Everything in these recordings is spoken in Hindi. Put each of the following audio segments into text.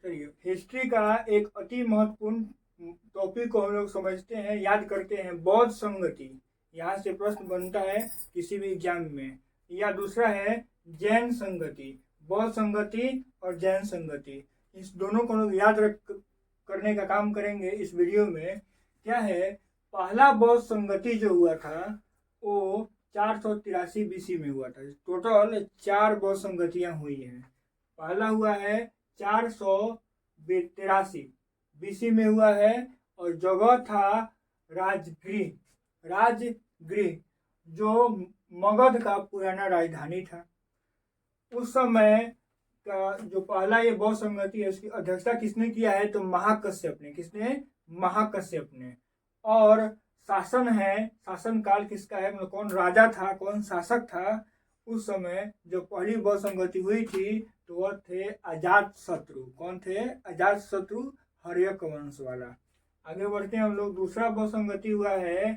चलिए, हिस्ट्री का एक अति महत्वपूर्ण टॉपिक को हम लोग समझते हैं, याद करते हैं, बौद्ध संगति। यहाँ से प्रश्न बनता है किसी भी एग्जाम में। या दूसरा है जैन संगति। बौद्ध संगति और जैन संगति, इस दोनों को लोग याद रख करने का काम करेंगे इस वीडियो में। क्या है, पहला बौद्ध संगति जो हुआ था वो 483 बीसी में हुआ था। टोटल 4 बौद्ध संगतियां हुई हैं। पहला हुआ है 483 बीसी में हुआ है, और जगह था राजगृह। राजगृह जो मगध का पुराना राजधानी था। उस समय का जो पहला ये बौद्ध संगति है, उसकी अध्यक्षता किसने किया है? तो महाकश्यप ने। किसने? महाकश्यप ने। और शासन है, शासन काल किसका है, मतलब कौन राजा था, कौन शासक था उस समय जो पहली बौद्ध संगति हुई थी? तो वह थे अजात शत्रु। कौन थे? अजात शत्रु, हर्यक वंश वाला। आगे बढ़ते हैं हम लोग। दूसरा बौद्ध संगति हुआ है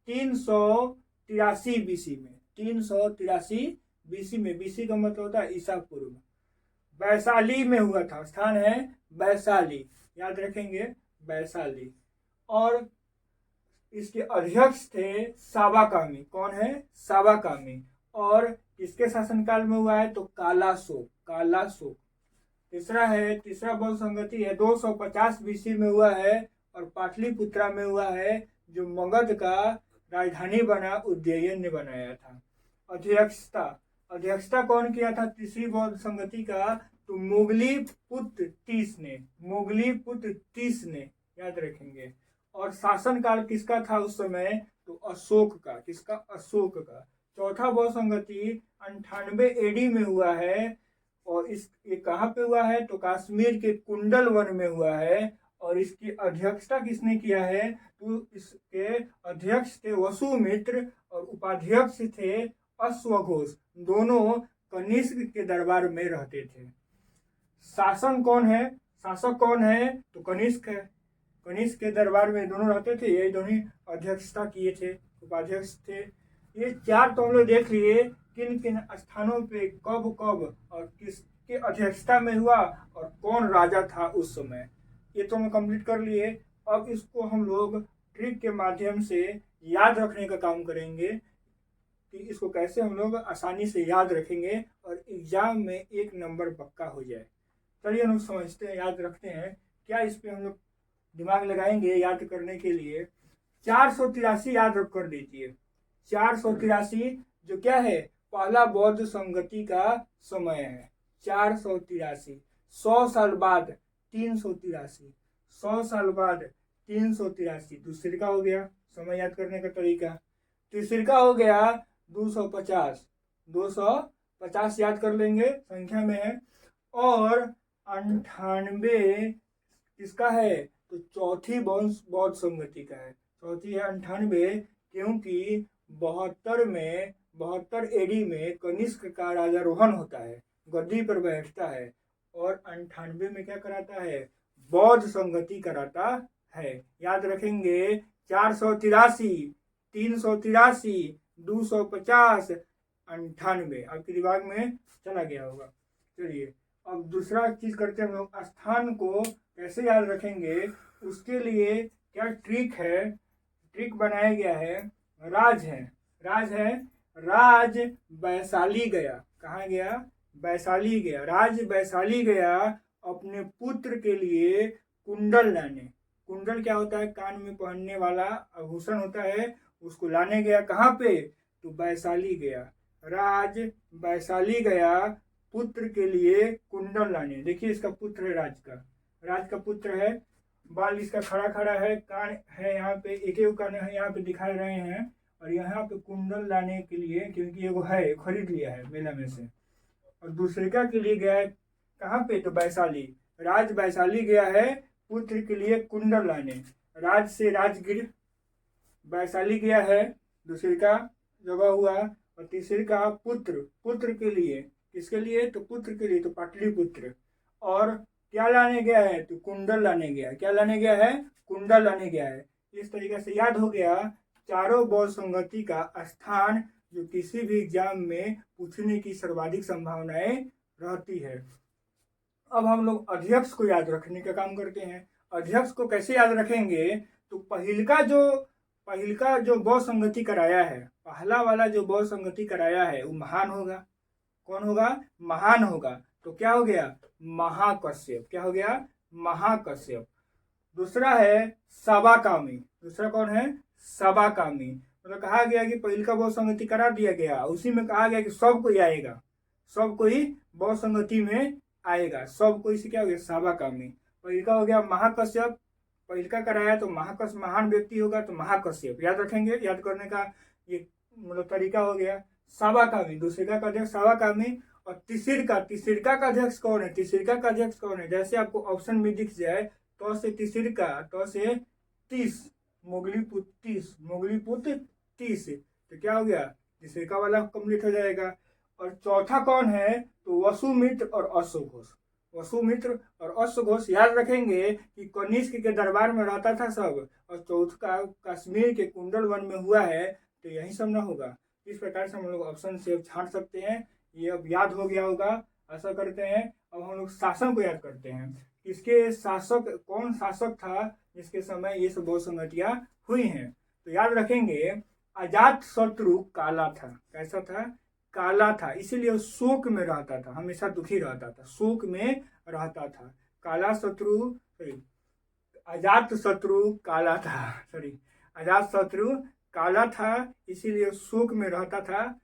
383 बीसी में। 383 बीसी में, बीसी का मतलब होता है ईसा पूर्व। वैशाली में हुआ था। स्थान है वैशाली, याद रखेंगे, वैशाली। और इसके अध्यक्ष थे सावाकामी। कौन है? सावाकामी। और किसके शासनकाल में हुआ है? तो कालाशोक। कालाशोक। तीसरा बौद्ध संगति है 250 बीसी में हुआ है, और पाटलिपुत्रा में हुआ है, जो मगध का राजधानी बना, उज्जैन ने बनाया था। अध्यक्षता कौन किया था तीसरी बौद्ध संगति का? तो मुगली पुत्र तीस ने। मुगली पुत्र तीस ने, याद रखेंगे। और शासन काल किसका था उस समय? तो अशोक का। किसका? अशोक का। चौथा बौद्ध संगति 98 एडी में हुआ है, और ये कहाँ पे हुआ है? तो कश्मीर के कुंडल वन में हुआ है। और इसकी अध्यक्षता किसने किया है? तो इसके अध्यक्ष थे वसुमित्र, और उपाध्यक्ष थे अश्वघोष। दोनों कनिष्क के दरबार में रहते थे। शासन कौन है? शासक कौन है? तो कनिष्क है। कनिष्क के दरबार में दोनों रहते थे। ये दोनों अध्यक्षता किए थे, उपाध्यक्ष थे। ये 4 तो हम लोग देख लिए, किन किन स्थानों पे कब कब और किसके अध्यक्षता में हुआ, और कौन राजा था उस समय। ये तो हम कंप्लीट कर लिए। अब इसको हम लोग ट्रिक के माध्यम से याद रखने का काम करेंगे कि इसको कैसे हम लोग आसानी से याद रखेंगे और एग्जाम में 1 नंबर पक्का हो जाए। चलिए हम लोग समझते हैं, याद रखते हैं। क्या इस पे हम लोग दिमाग लगाएंगे याद करने के लिए? 483 याद रख कर दीजिए। 483 जो क्या है? पहला बौद्ध संगति का समय है। 483, 100 साल बाद 383, 100 साल बाद 383। दूसरे का हो गया समय याद करने का तरीका। तीसरे का हो गया 250, 250 याद कर लेंगे, संख्या में है। और 98 किसका है? तो चौथी बौद्ध संगति का है। चौथी है 98, क्योंकि 72 एडी में कनिष्क का राजारोहण होता है, गद्दी पर बैठता है। और 98 में क्या कराता है? बौद्ध संगति कराता है। याद रखेंगे, 483, 383, 250, 98 आपके दिमाग में चला गया होगा। चलिए अब दूसरा चीज करते हैं हम लोग। स्थान को कैसे याद रखेंगे, उसके लिए क्या ट्रिक है? ट्रिक बनाया गया है। राज है। राज वैशाली गया। कहाँ गया? वैशाली गया। राज वैशाली गया अपने पुत्र के लिए कुंडल लाने। कुंडल क्या होता है? कान में पहनने वाला आभूषण होता है, उसको लाने गया। कहाँ पे? तो वैशाली गया। राज वैशाली गया पुत्र के लिए कुंडल लाने। देखिए इसका पुत्र है राज का पुत्र है। बाल इसका खड़ा खड़ा है, कान है यहाँ पे, एक कान है यहाँ पे दिखा रहे हैं। और यहाँ पे कुंडल लाने के लिए, क्योंकि वो है, खरीद लिया है मेला में से। और दूसरे का के लिए गया है कहाँ पे? तो वैशाली। राज वैशाली गया है पुत्र के लिए कुंडल लाने। राज से राजगृह, वैशाली गया है, दूसरे का जगह हुआ। और तीसरे का पुत्र के लिए। किसके लिए? तो पुत्र के लिए, तो पाटलिपुत्र। और क्या लाने गया है? तो कुंडल लाने गया है। क्या लाने गया है? कुंडल लाने गया है। इस तरीके से याद हो गया चारों बौद्ध संगति का स्थान, जो किसी भी एग्जाम में पूछने की सर्वाधिक संभावनाएं रहती है। अब हम लोग अध्यक्ष को याद रखने का काम करते हैं। अध्यक्ष को कैसे याद रखेंगे, तो पहिलका जो बौ संगति कराया है, पहला वाला जो बौ संगति कराया है वो महान होगा। कौन होगा? महान होगा। तो क्या हो गया? महाकश्यप। क्या हो गया? महाकश्यप। दूसरा है सबाकामी। दूसरा कौन है? सबाकामी। मतलब कहा गया कि पहिल का बौ संगति करा दिया गया, उसी में कहा गया कि सब कोई आएगा, सब कोई बौ संगति में आएगा, सब कोई से क्या हो गया? सबाकामी। पहिल का हो गया महाकश्यप, पहिल का कराया तो महान व्यक्ति होगा तो महाकश्यप याद रखेंगे। याद करने का ये मतलब तरीका हो गया। सबाकामी, दूसरे का अध्यक्ष सबाकामी। और तीसरिका का अध्यक्ष कौन है? तीसरिका का अध्यक्ष कौन है? जैसे आपको ऑप्शन में दिख जाए तो से तीसरिका, तो से 30, मोगलीपुत्र 30, तो क्या हो गया? तीसरिका वाला कंप्लीट हो जाएगा। और चौथा कौन है? तो वसुमित्र और अश्वघोष। वसुमित्र और अश्वघोष याद रखेंगे कि कनिष्क के दरबार में रहता था सब, और चौथा कश्मीर के कुंडल वन में हुआ है, तो यही सब ना होगा। इस प्रकार से हम लोग ऑप्शन से छांट सकते हैं। ये अब याद हो गया होगा, ऐसा करते हैं। अब हम लोग शासन को याद करते हैं। इसके शासक, कौन शासक था जिसके समय ये सब बहुत संगतियां हुई हैं? तो याद रखेंगे अजात शत्रु काला था। कैसा था? काला था, इसीलिए शोक में रहता था, हमेशा दुखी रहता था, शोक में रहता था। काला शत्रु, अजात शत्रु काला था, अजात शत्रु काला था, इसीलिए शोक में रहता था।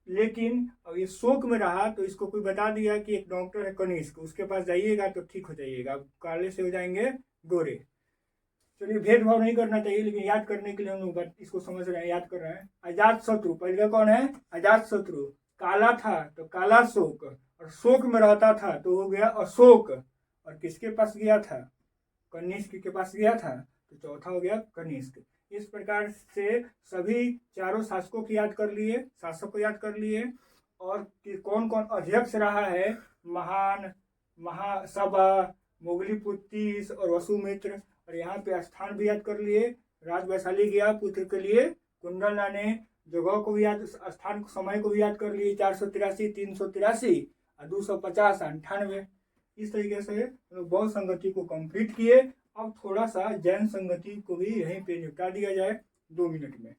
लेकिन अब ये शोक में रहा तो इसको कोई बता दिया कि एक डॉक्टर है कनिष्क, उसके पास जाइएगा तो ठीक हो जाइएगा, काले से हो जाएंगे गोरे। चलिए, भेदभाव नहीं करना चाहिए, लेकिन याद करने के लिए हम लोग इसको समझ रहे हैं, याद कर रहे हैं। अजात शत्रु, पहले कौन है? अजात शत्रु। काला था तो काला शोक, और शोक में रहता था तो हो गया अशोक। और किसके पास गया था? कनिष्क के पास गया था, तो चौथा हो गया कनिष्क। इस प्रकार से सभी चारों शासकों को याद कर लिए, शासक को याद कर लिए, और कौन कौन अध्यक्ष रहा है? महान, महासभा, मोगलीपुत्र और वसुमित्र। और यहाँ पे स्थान भी याद कर लिए। राज वैशाली गया पुत्र के लिए कुंडल लाने। जगह को भी याद, स्थान समय को भी याद कर लिए, 483, 383 और 250, 98। इस तरीके से लोग बौद्ध संगति को कंप्लीट किए। अब थोड़ा सा जैन संगति को भी यहीं पे निपटा दिया जाए 2 मिनट में।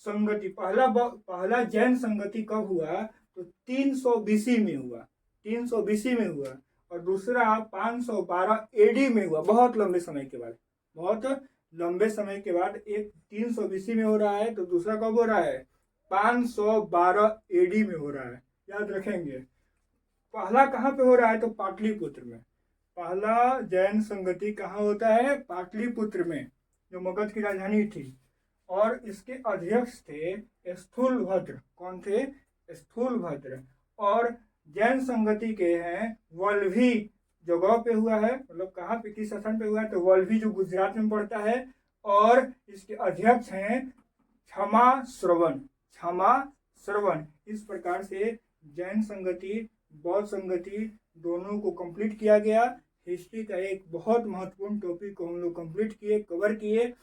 संगति, पहला जैन संगति कब हुआ? तो 300 BC में हुआ, 300 BC में हुआ। और दूसरा 512 AD में हुआ, बहुत लंबे समय के बाद, बहुत लंबे समय के बाद। एक 300 BC में हो रहा है, तो दूसरा कब हो रहा है? 512 AD में हो रहा है, याद रखेंगे। पहला कहाँ पे हो रहा है? तो पाटलिपुत्र में। पहला जैन संगति कहाँ होता है? पाटलिपुत्र में, जो मगध की राजधानी थी। और इसके अध्यक्ष थे स्थूलभद्र। कौन थे? स्थूलभद्र। और जैन संगति के हैं वल्लभी जगह पे हुआ है, मतलब कहाँ पे, किस स्थान पे हुआ है? तो वल्लभी, जो गुजरात में पड़ता है। और इसके अध्यक्ष हैं क्षमा श्रवण। इस प्रकार से जैन संगति, बौद्ध संगति दोनों को कंप्लीट किया गया। हिस्ट्री का एक बहुत महत्वपूर्ण टॉपिक को हम लोग कंप्लीट किए, कवर किए।